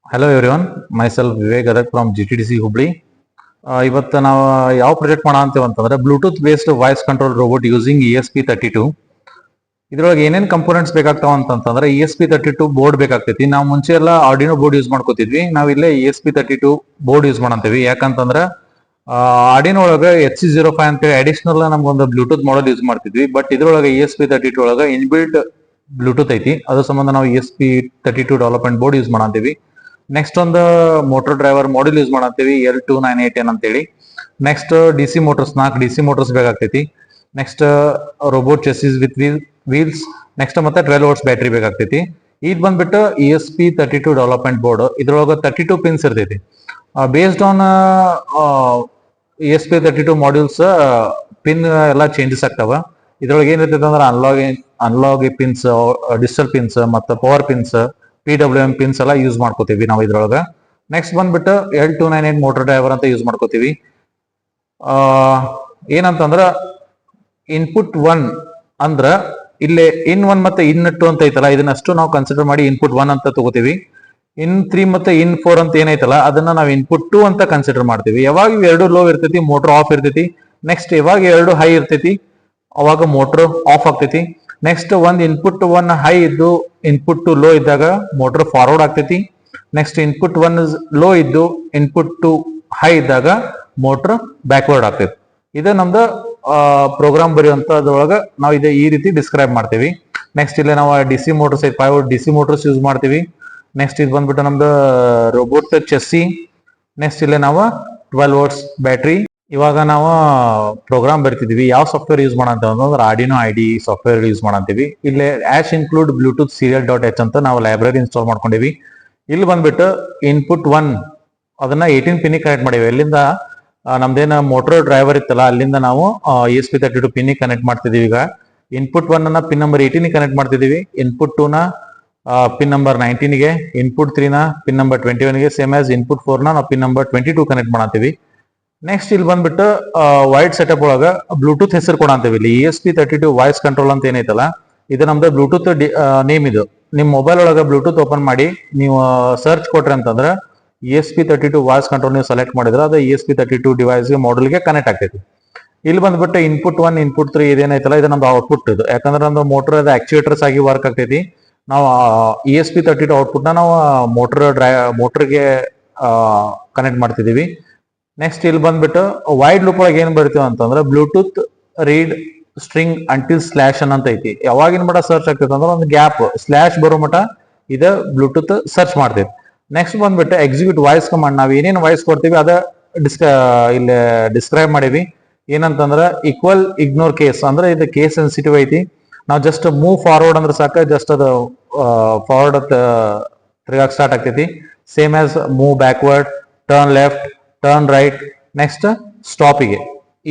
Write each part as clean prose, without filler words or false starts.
Hello everyone, myself Vivek Gadak from GTDC Hubli. ಇವತ್ತು ನಾವು ಯಾವ ಪ್ರಾಜೆಕ್ಟ್ ಮಾಡೋಣ ಅಂತೀವಿ ಅಂತಂದ್ರೆ Bluetooth based voice control robot using ESP32. ಇದ್ರೊಳಗೆ ಏನೇನು ಕಂಪೋನೆಂಟ್ಸ್ ಬೇಕಾಗ್ತಾವ ಅಂತಂದ್ರೆ ESP32 ಬೋರ್ಡ್ ಬೇಕಾಗ್ತೈತಿ. ನಾವು ಮುಂಚೆ ಎಲ್ಲ ಆರ್ಡಿನೋ ಬೋರ್ಡ್ ಯೂಸ್ ಮಾಡ್ಕೋತಿದ್ವಿ, ನಾವು ಇಲ್ಲೇ ESP32 ಬೋರ್ಡ್ ಯೂಸ್ ಮಾಡಂತೀವಿ. ಯಾಕಂತಂದ್ರೆ ಆರ್ಡಿನೋ ಒಳಗೆ HC05 ಅಂತೇಳಿ ಅಡಿಷನಲ್ ನಮ್ಗೊಂದು ಬ್ಲೂಟೂತ್ ಮಾಡಲ್ ಯೂಸ್ ಮಾಡ್ತಿದ್ವಿ. ಬಟ್ ಇದ್ರೊಳಗೆ ESP32 ಒಳಗೆ ಇನ್ಬಿಲ್ಟ್ ಬ್ಲೂಟೂತ್ ಐತಿ. ಅದ್ರ ಸಂಬಂಧ ನಾವು ESP32 ಡೆವಲಪ್ಮೆಂಟ್ ಬೋರ್ಡ್ ಯೂಸ್ ಮಾಡಂತೀವಿ. ನೆಕ್ಸ್ಟ್ ಒಂದು ಮೋಟರ್ ಡ್ರೈವರ್ ಮಾಡ್ಯೂಲ್ ಯೂಸ್ ಮಾಡಂತೀವಿ L2988 ಅಂತೇಳಿ. Next DC motors 4 DC motors ಬೇಕಾಗ್ತೈತಿ. Next robot chassis with wheels. Next ಮತ್ತೆ 12 ವೋಲ್ಟ್ಸ್ ಬ್ಯಾಟ್ರಿ ಬೇಕಾಗ್ತೈತಿ. ಇದು ಬಂದ್ಬಿಟ್ಟು ESP32 ಡೆವಲಪ್ಮೆಂಟ್ ಬೋರ್ಡ್. ಇದ್ರೊಳಗೆ 32 ಪಿನ್ಸ್ ಇರ್ತೈತಿ. Based on ESP32 modules pin ಎಲ್ಲ ಚೇಂಜಸ್ ಆಗ್ತಾವ. ಇದ್ರೊಳಗೆ ಏನಿರ್ತೈತೆ ಅಂದ್ರೆ ಅನ್ಲಾಗ್ ಪಿನ್ಸ್, ಡಿಜಿಟಲ್ ಪಿನ್ಸ್ ಮತ್ತು ಪವರ್ ಪಿನ್ಸ್, PWM ಪಿನ್ಸ್ ಎಲ್ಲ ಯೂಸ್ ಮಾಡ್ಕೋತೀವಿ ನಾವು ಇದ್ರೊಳಗೆ. ನೆಕ್ಸ್ಟ್ ಬಂದ್ಬಿಟ್ಟು L298 ಮೋಟರ್ ಡ್ರೈವರ್ ಅಂತ ಯೂಸ್ ಮಾಡ್ಕೋತೀವಿ. ಏನಂತಂದ್ರ ಇನ್ಪುಟ್ 1 ಅಂದ್ರ ಇಲ್ಲಿ ಇನ್ 1 ಮತ್ತೆ ಇನ್ 2 ಅಂತ ಐತಲ್ಲ, ಇದನ್ನಷ್ಟು ನಾವು ಕನ್ಸಿಡರ್ ಮಾಡಿ ಇನ್ಪುಟ್ 1 ಅಂತ ತಗೋತೀವಿ. ಇನ್ 3 ಮತ್ತೆ ಇನ್ 4 ಅಂತ ಏನೈತಲ್ಲ ಅದನ್ನ ನಾವು ಇನ್ಪುಟ್ 2 ಅಂತ ಕನ್ಸಿಡರ್ ಮಾಡ್ತೀವಿ. ಯಾವಾಗ ಎರಡು ಲೋ ಇರ್ತೈತಿ ಮೋಟರ್ ಆಫ್ ಇರ್ತೈತಿ. ನೆಕ್ಸ್ಟ್ ಯಾವಾಗ ಎರಡು ಹೈ ಇರ್ತೈತಿ ಅವಾಗ ಮೋಟರ್ ಆಫ್ ಆಗ್ತೈತಿ. ನೆಕ್ಸ್ಟ್ ಒಂದ್ ಇನ್ಪುಟ್ 1 ಹೈ ಇದ್ದು ಇನ್ಪುಟ್ 2 ಲೋ ಇದ್ದಾಗ ಮೋಟರ್ ಫಾರ್ವರ್ಡ್ ಆಗ್ತೈತಿ. ನೆಕ್ಸ್ಟ್ ಇನ್ಪುಟ್ 1 ಲೋ ಇದ್ದು ಇನ್ಪುಟ್ 2 ಹೈ ಇದ್ದಾಗ ಮೋಟರ್ ಬ್ಯಾಕ್ವರ್ಡ್ ಆಗ್ತೈತಿ. ಇದು ನಮ್ದು ಪ್ರೋಗ್ರಾಮ್ ಬರೆಯುವಂತದ್ರೊಳಗ ನಾವು ಇದು ಈ ರೀತಿ ಡಿಸ್ಕ್ರೈಬ್ ಮಾಡ್ತೀವಿ. ನೆಕ್ಸ್ಟ್ ಇಲ್ಲಿ ನಾವು DC motors 5 volt DC motors use ಮಾಡ್ತೀವಿ. ನೆಕ್ಸ್ಟ್ ಇದು ಬಂದ್ಬಿಟ್ಟು ನಮ್ದು ರೋಬೋಟ್ ಚೆಸ್ಸಿ. ನೆಕ್ಸ್ಟ್ ಇಲ್ಲಿ ನಾವು 12 ವೋಲ್ಟ್ಸ್ ಬ್ಯಾಟ್ರಿ. ಇವಾಗ ನಾವು ಪ್ರೋಗ್ರಾಮ್ ಬರ್ತಿದ್ವಿ ಯಾವ ಸಾಫ್ಟ್ವೇರ್ ಯೂಸ್ ಮಾಡಂತಂದ್ರೆ ಆರ್ಡಿನೋ IDE ಸಾಫ್ಟ್ವೇರ್ ಯೂಸ್ ಮಾಡಂತೀವಿ. ಇಲ್ಲಿ ಆಶ್ ಇನ್ಕ್ಲೂಡ್ ಬ್ಲೂಟೂತ್ serial.h ಅಂತ ನಾವು ಲೈಬ್ರರಿ ಇನ್ಸ್ಟಾಲ್ ಮಾಡ್ಕೊಂಡಿವಿ. ಇಲ್ಲಿ ಬಂದ್ಬಿಟ್ಟು ಇನ್ಪುಟ್ 1 ಅದನ್ನ 18 ಪಿನ್ ಕನೆಕ್ಟ್ ಮಾಡಿವಿ. ಅಲ್ಲಿಂದ ನಮ್ದೇನ ಮೋಟರ್ ಡ್ರೈವರ್ ಇತ್ತಲ್ಲ ಅಲ್ಲಿಂದ ನಾವು ESP32 ಪಿನ್ ಕನೆಕ್ಟ್ ಮಾಡ್ತಿದೀವಿ. ಈಗ ಇನ್ಪುಟ್ 1 ಅನ್ನ ಪಿನ್ ನಂಬರ್ 18 ಕನೆಕ್ಟ್ ಮಾಡ್ತಿದೀವಿ. ಇನ್ಪುಟ್ 2 ನ ಪಿನ್ ನಂಬರ್ 19 ಗೆ, ಇನ್ಪುಟ್ 3 ನ ಪಿನ್ ನಂಬರ್ 21 ಗೆ, ಸೇಮ್ ಆಸ್ ಇನ್ಪುಟ್ 4 ನ ನಾವು ಪಿನ್ ನಂಬರ್ 22 ಕನೆಕ್ಟ್ ಮಾಡಂತೀವಿ. ನೆಕ್ಸ್ಟ್ ಇಲ್ಲಿ ಬಂದ್ಬಿಟ್ಟು ವೈಡ್ ಸೆಟಪ್ ಒಳಗ ಬ್ಲೂಟೂತ್ ಹೆಸರು ಕೊಡಂತೀವಿ. ಇಲ್ಲಿ ESP32 ವಾಯ್ಸ್ ಕಂಟ್ರೋಲ್ ಅಂತ ಏನೈತಲ್ಲ ಇದು ನಮ್ದು ಬ್ಲೂಟೂತ್ ನೇಮ್. ಇದು ನಿಮ್ ಮೊಬೈಲ್ ಒಳಗ ಬ್ಲೂಟೂತ್ ಓಪನ್ ಮಾಡಿ ನೀವು ಸರ್ಚ್ ಕೊಟ್ರಿ ಅಂತಂದ್ರೆ ESP32 ವಾಯ್ಸ್ ಕಂಟ್ರೋಲ್ ನೀವು ಸೆಲೆಕ್ಟ್ ಮಾಡಿದ್ರೆ ಅದು ESP32 ಡಿವೈಸ್ ಮಾಡೆಲ್ಗೆ ಕನೆಕ್ಟ್ ಆಗ್ತೈತಿ. ಇಲ್ಲಿ ಬಂದ್ಬಿಟ್ಟು ಇನ್ಪುಟ್ 1 ಇನ್ಪುಟ್ 3 ಇದೇನೈತಲ್ಲ ಇದು ನಮ್ದು ಔಟ್ಪುಟ್. ಇದು ಯಾಕಂದ್ರೆ ನಮ್ದು ಮೋಟರ್ ಅದು ಆಕ್ಚುಯೇಟರ್ಸ್ ಆಗಿ ವರ್ಕ್ ಆಗ್ತೈತಿ. ನಾವು ESP32 ಔಟ್ಪುಟ್ ನ ನಾವು ಮೋಟರ್ಗೆ ಕನೆಕ್ಟ್ ಮಾಡ್ತಿದೀವಿ. ನೆಕ್ಸ್ಟ್ ಇಲ್ಲಿ ಬಂದ್ಬಿಟ್ಟು ವೈಡ್ ಲೂಪ್ ಒಳಗೆ ಏನ್ ಬರ್ತೀವಿ ಅಂತಂದ್ರೆ Bluetooth read string until slash ಅಂತ ಐತಿ. ಯಾವಾಗಿನ ಮಟ ಸರ್ಚ್ ಆಗ್ತೈತೆ ಅಂದ್ರೆ ಒಂದು ಗ್ಯಾಪ್ ಸ್ಲಾಶ್ ಬರೋ ಮಟ ಇದು ಬ್ಲೂಟೂತ್ ಸರ್ಚ್ ಮಾಡ್ತೈತಿ. ನೆಕ್ಸ್ಟ್ ಬಂದ್ಬಿಟ್ಟು ಎಕ್ಸಿಕ್ಯೂಟ್ ವಾಯ್ಸ್ ಕಮಾಂಡ್. ನಾವು ಏನೇನು ವಾಯ್ಸ್ ಕೊಡ್ತೀವಿ ಅದ ಇಲ್ಲಿ ಡಿಸ್ಕ್ರೈಬ್ ಮಾಡೀವಿ. ಏನಂತಂದ್ರೆ ಈಕ್ವಲ್ ಇಗ್ನೋರ್ ಕೇಸ್ ಅಂದ್ರೆ ಇದು ಕೇಸ್ ಸೆನ್ಸಿಟಿವ್ ಐತಿ. ನಾವು ಜಸ್ಟ್ ಮೂವ್ ಫಾರ್ವರ್ಡ್ ಅಂದ್ರೆ ಸಾಕ, ಜಸ್ಟ್ ಅದು ಫಾರ್ವರ್ಡ್ ತಿರ್ಗಾಕ್ ಸ್ಟಾರ್ಟ್ ಆಗ್ತೈತಿ. Same as move backward, turn left, turn right, next ಸ್ಟಾಪಿಗೆ.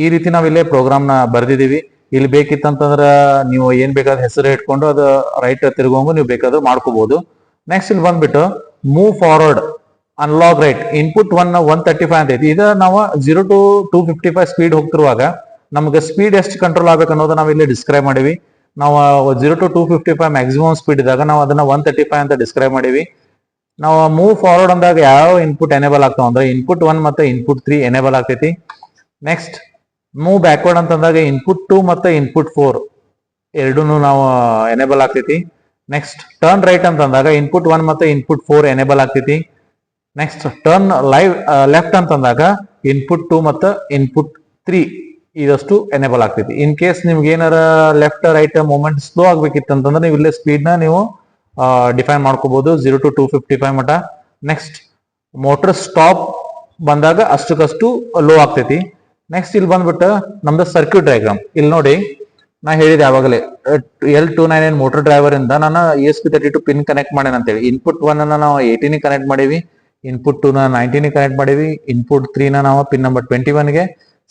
ಈ ರೀತಿ ನಾವು ಇಲ್ಲೇ ಪ್ರೋಗ್ರಾಮ್ ನ ಬರ್ದಿದೀವಿ. ಇಲ್ಲಿ ಬೇಕಿತ್ತಂತಂದ್ರ ನೀವು ಏನ್ ಬೇಕಾದ ಹೆಸರು ಇಟ್ಕೊಂಡು ಅದು ರೈಟ್ ತಿರ್ಗೋಂಗು ನೀವು ಬೇಕಾದ್ರೂ ಮಾಡ್ಕೋಬಹುದು. ನೆಕ್ಸ್ಟ್ ಇಲ್ಲಿ ಬಂದ್ಬಿಟ್ಟು ಮೂವ್ ಫಾರ್ವರ್ಡ್ ಅನ್ಲಾಗ್ ರೈಟ್ ಇನ್ಪುಟ್ 135 ಅಂತ ಐತಿ. ಇದು ನಾವು 0 to 255 ಸ್ಪೀಡ್ ಹೋಗ್ತಿರುವಾಗ ನಮ್ಗೆ ಸ್ಪೀಡ್ ಎಷ್ಟು ಕಂಟ್ರೋಲ್ ಆಗ್ಬೇಕು ಅನ್ನೋದು ನಾವು ಇಲ್ಲಿ ಡಿಸ್ಕ್ರೈಬ್ ಮಾಡಿವಿ. ನಾವು 0 to 255 ಮ್ಯಾಕ್ಸಿಮಮ್ ಸ್ಪೀಡ್ ಇದ್ದಾಗ ನಾವು ಅದನ್ನ 135 ಅಂತ ಡಿಸ್ಕ್ರೈಬ್ ಮಾಡಿವಿ. ನಾವು ಮೂವ್ ಫಾರ್ವರ್ಡ್ ಅಂದಾಗ ಯಾವ ಇನ್ಪುಟ್ ಎನೇಬಲ್ ಆಗ್ತಾವ ಅಂದ್ರೆ ಇನ್ಪುಟ್ 1 ಮತ್ತೆ ಇನ್ಪುಟ್ 3 ಎನೇಬಲ್ ಆಗ್ತೈತಿ. ನೆಕ್ಸ್ಟ್ ಮೂವ್ ಬ್ಯಾಕ್ವರ್ಡ್ ಅಂತಂದಾಗ ಇನ್ಪುಟ್ 2 ಮತ್ತೆ ಇನ್ಪುಟ್ 4 ಎರಡೂ ನಾವು ಎನೇಬಲ್ ಆಗ್ತೈತಿ. ನೆಕ್ಸ್ಟ್ ಟರ್ನ್ ರೈಟ್ ಅಂತಂದಾಗ ಇನ್ಪುಟ್ 1 ಮತ್ತೆ ಇನ್ಪುಟ್ 4 ಎನೇಬಲ್ ಆಗ್ತೈತಿ. ನೆಕ್ಸ್ಟ್ ಟರ್ನ್ ಲೆಫ್ಟ್ ಅಂತಂದಾಗ ಇನ್ಪುಟ್ 2 ಮತ್ತೆ ಇನ್ಪುಟ್ 3 ಇದಷ್ಟು ಎನೇಬಲ್ ಆಗ್ತೈತಿ. ಇನ್ ಕೇಸ್ ನಿಮ್ಗೆ ಏನಾರ ಲೆಫ್ಟ್ ರೈಟ್ ಮೂವ್ಮೆಂಟ್ ಸ್ಲೋ ಆಗ್ಬೇಕಿತ್ತಂತಂದ್ರೆ ನೀವು ಇಲ್ಲೇ ಸ್ಪೀಡ್ ನ ನೀವು ಡಿಫೈನ್ ಮಾಡ್ಕೋಬಹುದು 0 to 255 ಮಟ. ನೆಕ್ಸ್ಟ್ ಮೋಟರ್ ಸ್ಟಾಪ್ ಬಂದಾಗ ಅಷ್ಟಕ್ಕಷ್ಟು ಲೋ ಆಗ್ತೈತಿ. ನೆಕ್ಸ್ಟ್ ಇಲ್ಲಿ ಬಂದ್ಬಿಟ್ಟು ನಮ್ದು ಸರ್ಕ್ಯೂಟ್ ಡಯಾಗ್ರಾಮ್. ಇಲ್ಲಿ ನೋಡಿ ನಾ ಹೇಳಿದೆ ಯಾವಾಗಲೇ L298 ಮೋಟರ್ ಡ್ರೈವರ್ ಇಂದ ನಾನು ESP32 ಪಿನ್ ಕನೆಕ್ಟ್ ಮಾಡೇನ ಅಂತೇಳಿ. ಇನ್ಪುಟ್ 1 ಅನ್ನ ನಾವು 18 ಕನೆಕ್ಟ್ ಮಾಡೀವಿ, ಇನ್ಪುಟ್ 2 ನ 19 ಕನೆಕ್ಟ್ ಮಾಡೀವಿ, ಇನ್ಪುಟ್ 3 ನ ನಾವು ಪಿನ್ ನಂಬರ್ 21 ಗೆ,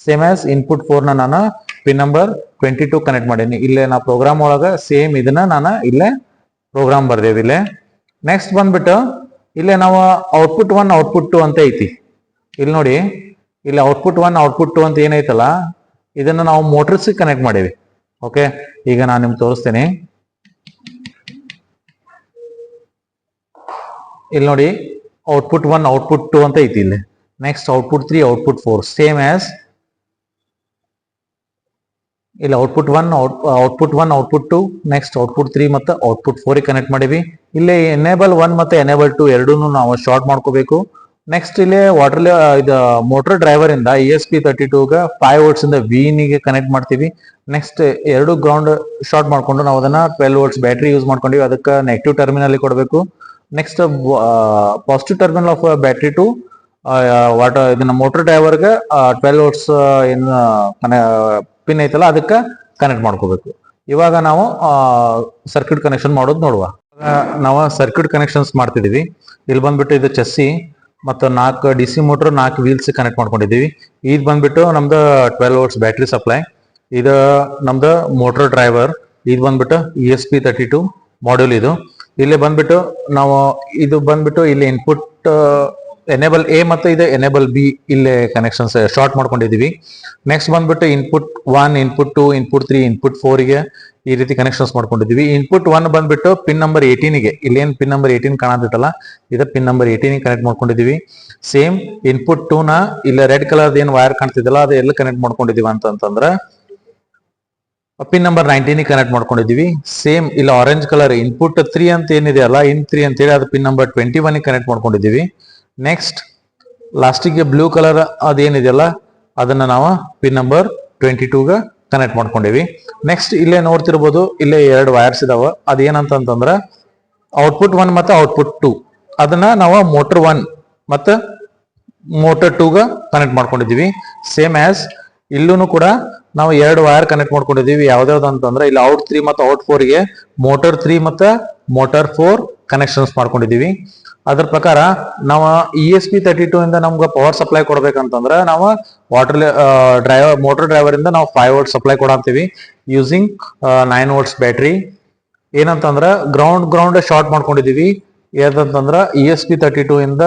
ಸೇಮ್ ಆಸ್ ಇನ್ಪುಟ್ 4 ನ ನಾನು ಪಿನ್ ನಂಬರ್ 22 ಕನೆಕ್ಟ್ ಮಾಡೀನಿ. ಇಲ್ಲೇ ನಾ ಪ್ರೋಗ್ರಾಮ್ ಒಳಗ ಸೇಮ್ ಇದನ್ನ ನಾನು ಇಲ್ಲೇ ಪ್ರೋಗ್ರಾಮ್ ಬರ್ದೇವಿ ಇಲ್ಲೇ. ನೆಕ್ಸ್ಟ್ ಬಂದ್ಬಿಟ್ಟು ಇಲ್ಲೇ ನಾವು ಔಟ್ಪುಟ್ 1 ಔಟ್ಪುಟ್ 2 ಅಂತ ಐತಿ. ಇಲ್ಲಿ ನೋಡಿ ಇಲ್ಲಿ ಔಟ್ಪುಟ್ 1 ಔಟ್ಪುಟ್ 2 ಅಂತ ಏನೈತಲ್ಲ ಇದನ್ನ ನಾವು ಮೋಟರ್ಸ್ ಕನೆಕ್ಟ್ ಮಾಡೀವಿ. ಓಕೆ, ಈಗ ನಾನು ನಿಮ್ಗೆ ತೋರಿಸ್ತೇನೆ. ಇಲ್ಲಿ ನೋಡಿ ಔಟ್ಪುಟ್ 1 ಔಟ್ಪುಟ್ 2 ಅಂತ ಐತಿ ಇಲ್ಲಿ. Next output 3 output 4 same as ಇಲ್ಲಿ ಔಟ್ಪುಟ್ 1 ಔಟ್ಪುಟ್ 2 ನೆಕ್ಸ್ಟ್ ಔಟ್ಪುಟ್ 3 ಮತ್ತು ಔಟ್ಪುಟ್ 4 ಕನೆಕ್ಟ್ ಮಾಡಿವಿ. ಇಲ್ಲಿ ಎನೇಬಲ್ 1 ಮತ್ತು ಎನೇಬಲ್ 2 ಎರಡೂ ನಾವು ಶಾರ್ಟ್ ಮಾಡ್ಕೋಬೇಕು. ನೆಕ್ಸ್ಟ್ ಇಲ್ಲಿ ಇದು ಮೋಟರ್ ಡ್ರೈವರ್ ಇಂದ ESP32 ಗೆ 5 ವೋಲ್ಟ್ಸ್ ಇಂದ ವಿನಿಗೆ ಕನೆಕ್ಟ್ ಮಾಡ್ತೀವಿ. ನೆಕ್ಸ್ಟ್ ಎರಡು ಗ್ರೌಂಡ್ ಶಾರ್ಟ್ ಮಾಡ್ಕೊಂಡು ನಾವು ಅದನ್ನ 12 ವೋಲ್ಟ್ಸ್ ಬ್ಯಾಟ್ರಿ ಯೂಸ್ ಮಾಡ್ಕೊಂಡಿವಿ, ಅದಕ್ಕೆ ನೆಗೆಟಿವ್ ಟರ್ಮಿನಲ್ ಕೊಡಬೇಕು. Next positive terminal of battery to ಇದನ್ನ ಮೋಟರ್ ಡ್ರೈವರ್ಗೆ 12 ವೋಲ್ಟ್ಸ್ ಏನು ಪಿನ್ ಐತಲ್ಲ ಅದಕ್ಕೆ ಕನೆಕ್ಟ್ ಮಾಡ್ಕೋಬೇಕು. ಇವಾಗ ನಾವು ಸರ್ಕ್ಯೂಟ್ ಕನೆಕ್ಷನ್ ಮಾಡೋದು ನೋಡುವ. ನಾವು ಸರ್ಕ್ಯೂಟ್ ಕನೆಕ್ಷನ್ಸ್ ಮಾಡ್ತಿದೀವಿ. ಇಲ್ಲಿ ಬಂದ್ಬಿಟ್ಟು ಇದು ಚೆಸ್ಸಿ ಮತ್ತು 4 DC ಮೋಟರ್ 4 ವೀಲ್ಸ್ ಕನೆಕ್ಟ್ ಮಾಡ್ಕೊಂಡಿದೀವಿ. ಇದು ಬಂದ್ಬಿಟ್ಟು ನಮ್ದು 12 ವೋಲ್ಟ್ಸ್ ಬ್ಯಾಟ್ರಿ ಸಪ್ಲೈ, ಇದು ನಮ್ದು ಮೋಟರ್ ಡ್ರೈವರ್, ಇದು ಬಂದ್ಬಿಟ್ಟು ESP32 ಮಾಡ್ಯೂಲ್. ಇಲ್ಲಿ ಬಂದ್ಬಿಟ್ಟು ನಾವು ಇದು ಬಂದ್ಬಿಟ್ಟು ಇಲ್ಲಿ ಇನ್ಪುಟ್ ಎನೇಬಲ್ ಎ ಮತ್ತು ಇದು ಎನೇಬಲ್ ಬಿ ಇಲ್ಲಿ ಕನೆಕ್ಷನ್ಸ್ ಶಾರ್ಟ್ ಮಾಡ್ಕೊಂಡಿದೀವಿ. ನೆಕ್ಸ್ಟ್ ಬಂದ್ಬಿಟ್ಟು ಇನ್ಪುಟ್ 1 ಇನ್ಪುಟ್ 2 ಇನ್ಪುಟ್ 3 ಇನ್ಪುಟ್ 4 ಗೆ ಈ ರೀತಿ ಕನೆಕ್ಷನ್ಸ್ ಮಾಡ್ಕೊಂಡಿದೀವಿ. ಇನ್ಪುಟ್ 1 ಬಂದ್ಬಿಟ್ಟು ಪಿನ್ ನಂಬರ್ 18 ಗೆ, ಇಲ್ಲಿ ಏನ್ ಪಿನ್ ನಂಬರ್ 18 ಕಾಣತೈತಲ್ಲ ಇದು ಪಿನ್ ನಂಬರ್ 18 ಕನೆಕ್ಟ್ ಮಾಡ್ಕೊಂಡಿದೀವಿ. ಸೇಮ್ ಇನ್ಪುಟ್ 2 ನ ಇಲ್ಲ ರೆಡ್ ಕಲರ್ ಏನ್ ವೈರ್ ಕಾಣ್ತಿದಲ್ಲ ಅದು ಎಲ್ಲ ಕನೆಕ್ಟ್ ಮಾಡ್ಕೊಂಡಿದೀವಿ ಅಂತಂದ್ರೆ ಪಿನ್ ನಂಬರ್ 19 ಕನೆಕ್ಟ್ ಮಾಡ್ಕೊಂಡಿದೀವಿ. ಸೇಮ್ ಇಲ್ಲ ಆರೆಂಜ್ ಕಲರ್ ಇನ್ಪುಟ್ 3 ಅಂತ ಏನಿದೆ ಅಲ್ಲ ಇನ್ 3 ಅಂತ ಹೇಳಿ ಅದು ಪಿನ್ ನಂಬರ್ 21 ಕನೆಕ್ಟ್ ಮಾಡ್ಕೊಂಡಿದೀವಿ. ನೆಕ್ಸ್ಟ್ ಲಾಸ್ಟಿಗೆ ಬ್ಲೂ ಕಲರ್ ಅದೇನಿದೆಯಲ್ಲ ಅದನ್ನ ನಾವು ಪಿನ್ ನಂಬರ್ 22 ಗೆ ಕನೆಕ್ಟ್ ಮಾಡ್ಕೊಂಡಿವಿ. ನೆಕ್ಸ್ಟ್ ಇಲ್ಲೇ ನೋಡ್ತಿರ್ಬೋದು, ಇಲ್ಲೇ 2 ವೈರ್ಸ್ ಇದಾವ. ಅದೇನಂತಂದ್ರ ಔಟ್ಪುಟ್ 1 ಮತ್ತು ಔಟ್ಪುಟ್ 2 ಅದನ್ನ ನಾವು ಮೋಟರ್ 1 ಮತ್ತು ಮೋಟರ್ 2 ಗೆ ಕನೆಕ್ಟ್ ಮಾಡ್ಕೊಂಡಿದೀವಿ. ಸೇಮ್ ಆಸ್ ಇಲ್ಲೂ ಕೂಡ ನಾವು 2 ವೈರ್ ಕನೆಕ್ಟ್ ಮಾಡ್ಕೊಂಡಿದೀವಿ. ಯಾವ್ದಾವ್ದು ಅಂತಂದ್ರೆ ಇಲ್ಲಿ ಔಟ್ 3 ಮತ್ತು ಔಟ್ 4 ಗೆ ಮೋಟರ್ 3 ಮತ್ತು ಮೋಟರ್ 4 ಕನೆಕ್ಷನ್ಸ್ ಮಾಡ್ಕೊಂಡಿದೀವಿ. ಅದ್ರ ಪ್ರಕಾರ ನಾವು ESP32 ಇಂದ ನಮ್ಗೆ ಪವರ್ ಸಪ್ಲೈ ಕೊಡ್ಬೇಕಂತಂದ್ರೆ ನಾವು ಮೋಟರ್ ಡ್ರೈವರ್ ಇಂದ ನಾವು 5 ವೋಲ್ಟ್ ಸಪ್ಲೈ ಕೊಡಂತೀವಿ ಯೂಸಿಂಗ್ 9 ವೋಲ್ಟ್ಸ್ ಬ್ಯಾಟ್ರಿ. ಏನಂತಂದ್ರ ಗ್ರೌಂಡ್ ಶಾರ್ಟ್ ಮಾಡ್ಕೊಂಡಿದೀವಿ. ಏನಂತಂದ್ರ ESP32 ಇಂದ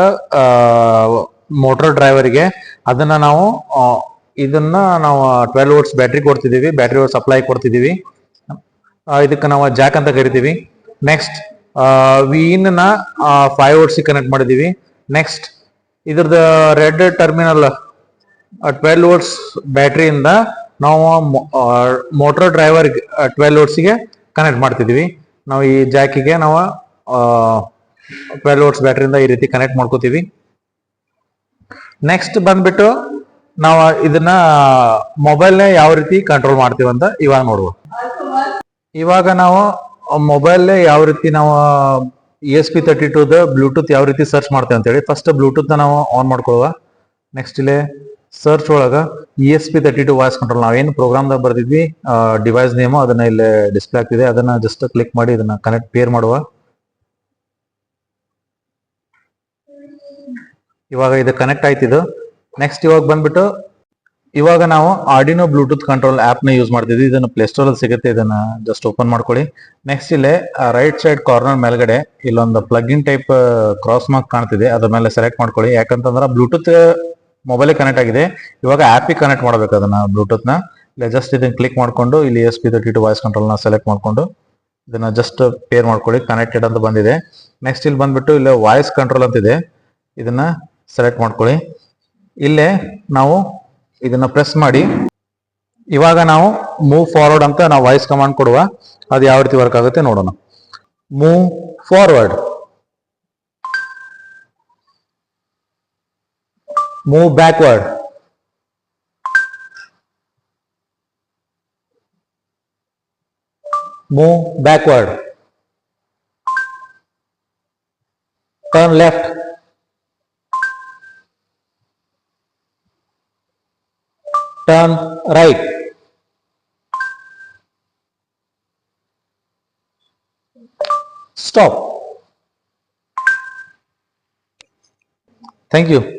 ಮೋಟರ್ ಡ್ರೈವರ್ಗೆ ಅದನ್ನ ನಾವು ಇದನ್ನ ನಾವು 12 ವೋಲ್ಟ್ಸ್ ಬ್ಯಾಟ್ರಿ ಕೊಡ್ತಿದೀವಿ, ಬ್ಯಾಟ್ರಿ ಸಪ್ಲೈ ಕೊಡ್ತಿದೀವಿ. ಇದಕ್ಕೆ ನಾವು ಜಾಕ್ ಅಂತ ಕರಿತೀವಿ. ನೆಕ್ಸ್ಟ್ ವಿನ್ ನ 5 ವೋಲ್ಟ್ಸ್ ಕನೆಕ್ಟ್ ಮಾಡಿದೀವಿ. ನೆಕ್ಸ್ಟ್ ಇದ್ರದ್ದು ರೆಡ್ ಟರ್ಮಿನಲ್ 12 ವೋಲ್ಟ್ಸ್ ಬ್ಯಾಟ್ರಿಯಿಂದ ನಾವು ಮೋಟರ್ ಡ್ರೈವರ್ 12 ವೋಲ್ಟ್ಸ್ ಗೆ ಕನೆಕ್ಟ್ ಮಾಡ್ತಿದೀವಿ. ನಾವು ಈ ಜಾಕಿಗೆ ನಾವು 12 ವೋಲ್ಟ್ಸ್ ಬ್ಯಾಟ್ರಿಯಿಂದ ಈ ರೀತಿ ಕನೆಕ್ಟ್ ಮಾಡ್ಕೋತೀವಿ. ನೆಕ್ಸ್ಟ್ ಬಂದ್ಬಿಟ್ಟು ನಾವು ಇದನ್ನ ಮೊಬೈಲ್ನ ಯಾವ ರೀತಿ ಕಂಟ್ರೋಲ್ ಮಾಡ್ತೀವಿ ಅಂತ ಇವಾಗ ನೋಡುವ. ಇವಾಗ ನಾವು ಮೊಬೈಲ್ ಯಾವ ರೀತಿ ನಾವು ESP32 ಬ್ಲೂಟೂತ್ ಯಾವ ರೀತಿ ಸರ್ಚ್ ಮಾಡ್ತೇವೆ ಅಂತ ಹೇಳಿ ಫಸ್ಟ್ ಬ್ಲೂಟೂತ್ ನಾವು ಆನ್ ಮಾಡ್ಕೊಳ್ಳುವ. ನೆಕ್ಸ್ಟ್ ಇಲ್ಲೇ ಸರ್ಚ್ ಒಳಗ ESP32 ವಾಯ್ಸ್ ಕಂಟ್ರೋಲ್ ನಾವೇನು ಪ್ರೋಗ್ರಾಮ್ದಾಗ ಬರ್ದಿದ್ವಿ ಡಿವೈಸ್ ನೇಮು ಅದನ್ನ ಇಲ್ಲಿ ಡಿಸ್ಪ್ಲೇ ಆಗ್ತಿದೆ, ಅದನ್ನ ಜಸ್ಟ್ ಕ್ಲಿಕ್ ಮಾಡಿ ಇದನ್ನ ಕನೆಕ್ಟ್ ಪೇರ್ ಮಾಡುವ. ಇವಾಗ ಇದು ಕನೆಕ್ಟ್ ಆಯ್ತಿದ್ದು. ನೆಕ್ಸ್ಟ್ ಇವಾಗ ಬಂದ್ಬಿಟ್ಟು ಇವಾಗ ನಾವು ಆರ್ಡಿನೋ ಬ್ಲೂಟೂತ್ ಕಂಟ್ರೋಲ್ ಆಪ್ ನ ಯೂಸ್ ಮಾಡ್ತಿದ್ವಿ. ಇದನ್ನ ಪ್ಲೇಸ್ಟೋರ್ ಅಲ್ಲಿ ಸಿಗುತ್ತೆ, ಇದನ್ನ ಜಸ್ಟ್ ಓಪನ್ ಮಾಡ್ಕೊಳ್ಳಿ. ನೆಕ್ಸ್ಟ್ ಇಲ್ಲೇ ರೈಟ್ ಸೈಡ್ ಕಾರ್ನರ್ ಮೇಲ್ಗಡೆ ಇಲ್ಲೊಂದು plug in type cross mark ಕಾಣ್ತಿದೆ, ಅದ್ರ ಮೇಲೆ ಸೆಲೆಕ್ಟ್ ಮಾಡ್ಕೊಳ್ಳಿ. ಯಾಕಂತಂದ್ರೆ ಬ್ಲೂಟೂತ್ ಮೊಬೈಲ್ ಕನೆಕ್ಟ್ ಆಗಿದೆ, ಇವಾಗ ಆಪಿಗೆ ಕನೆಕ್ಟ್ ಮಾಡಬೇಕು ಅದನ್ನ ಬ್ಲೂಟೂತ್ ನ. ಇಲ್ಲ ಜಸ್ಟ್ ಇದನ್ನ ಕ್ಲಿಕ್ ಮಾಡ್ಕೊಂಡು ಇಲ್ಲಿ ESP32 ವಾಯ್ಸ್ ಕಂಟ್ರೋಲ್ ನ ಸೆಲೆಕ್ಟ್ ಮಾಡ್ಕೊಂಡು ಇದನ್ನ ಜಸ್ಟ್ ಪೇರ್ ಮಾಡ್ಕೊಳ್ಳಿ. ಕನೆಕ್ಟೆಡ್ ಅಂತ ಬಂದಿದೆ. ನೆಕ್ಸ್ಟ್ ಇಲ್ಲಿ ಬಂದ್ಬಿಟ್ಟು ಇಲ್ಲಿ ವಾಯ್ಸ್ ಕಂಟ್ರೋಲ್ ಅಂತಿದೆ, ಇದನ್ನ ಸೆಲೆಕ್ಟ್ ಮಾಡ್ಕೊಳ್ಳಿ. ಇಲ್ಲೇ ನಾವು ಇದನ್ನ ಪ್ರೆಸ್ ಮಾಡಿ ಇವಾಗ ನಾವು ಮೂವ್ ಫಾರ್ವರ್ಡ್ ಅಂತ ನಾವು ವಾಯ್ಸ್ ಕಮಾಂಡ್ ಕೊಡುವ. ಅದು ಯಾವ ರೀತಿ ವರ್ಕ್ ಆಗುತ್ತೆ ನೋಡೋಣ. Move forward, move backward, move backward, turn left, turn right, stop. Thank you.